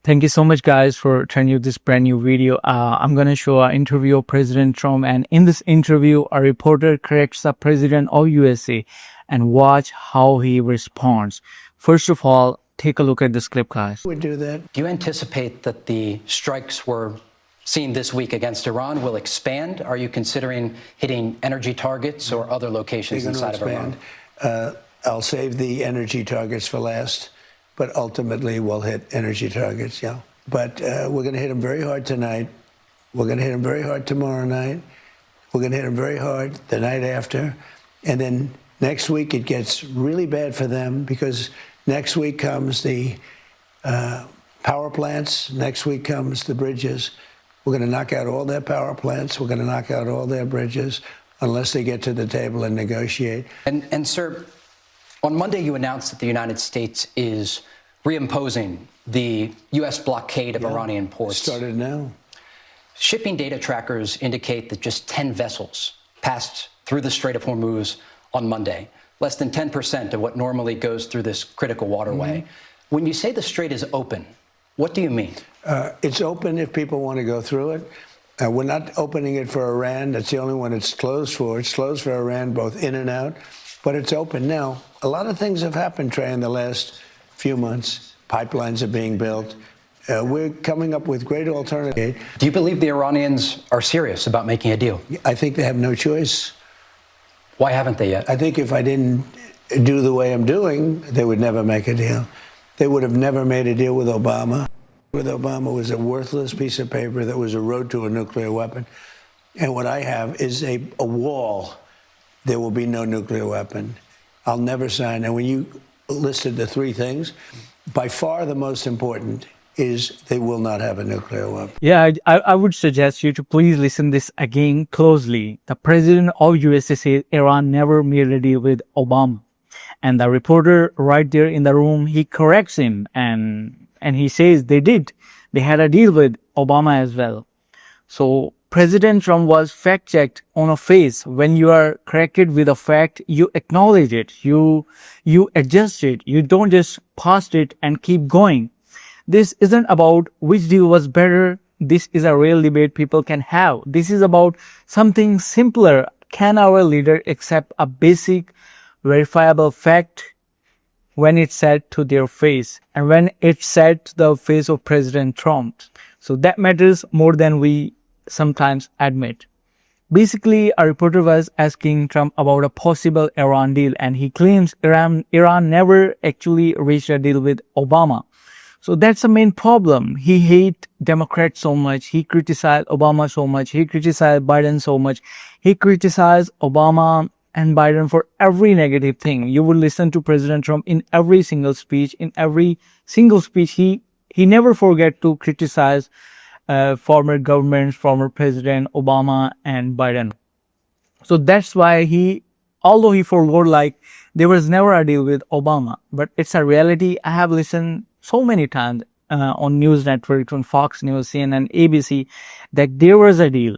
Thank you so much, guys, for turning you this brand new video. I'm going to show an interview of President Trump. And in this interview, a reporter corrects the president of USA and watch how he responds. First of all, take a look at this clip, guys. We do that. Do you anticipate that the strikes we're seeing this week against Iran will expand? Are you considering hitting energy targets or other locations inside of Iran? I'll save the energy targets for last, but ultimately we'll hit energy targets, yeah. But we're going to hit them very hard tonight. We're going to hit them very hard tomorrow night. We're going to hit them very hard the night after. And then next week it gets really bad for them because next week comes the power plants. Next week comes the bridges. We're going to knock out all their power plants. We're going to knock out all their bridges unless they get to the table and negotiate. And sir, on Monday you announced that the United States is reimposing the U.S. blockade of Iranian ports. Started now. Shipping data trackers indicate that just 10 vessels passed through the Strait of Hormuz on Monday, less than 10% of what normally goes through this critical waterway. When you say the strait is open, what do you mean? It's open if people want to go through it. We're not opening it for Iran. That's the only one it's closed for. It's closed for Iran, both in and out, but it's open now. A lot of things have happened, Trey, in the last few months. Pipelines are being built. We're coming up with great alternatives. Do you believe the Iranians are serious about making a deal? I think they have no choice. Why haven't they yet? I think if I didn't do the way I'm doing, they would never make a deal. They would have never made a deal with Obama. With Obama was a worthless piece of paper that was a road to a nuclear weapon. And what I have is a wall. There will be no nuclear weapon. I'll never sign. And when you listed the three things, by far the most important is they will not have a nuclear weapon. Yeah, I would suggest you to please listen this again closely. The president of USA says Iran never made a deal with Obama. And the reporter right there in the room, he corrects him and he says they did. They had a deal with Obama as well. So President Trump was fact-checked on a face. When you are corrected with a fact, you acknowledge it. You adjust it. You don't just pass it and keep going. This isn't about which deal was better. This is a real debate people can have. This is about something simpler. Can our leader accept a basic, verifiable fact when it's said to their face and when it's said to the face of President Trump? So that matters more than we sometimes admit. Basically, a reporter was asking Trump about a possible Iran deal, and he claims Iran never actually reached a deal with Obama. So that's the main problem. He hates Democrats so much. He criticized Obama so much. He criticized Biden so much. He criticized Obama and Biden for every negative thing. You would listen to President Trump in every single speech. In every single speech, he never forget to criticize former governments, former President Obama and Biden. So that's why although he forgot like there was never a deal with Obama, but it's a reality. I have listened so many times on news networks, on Fox News, CNN, ABC, that there was a deal.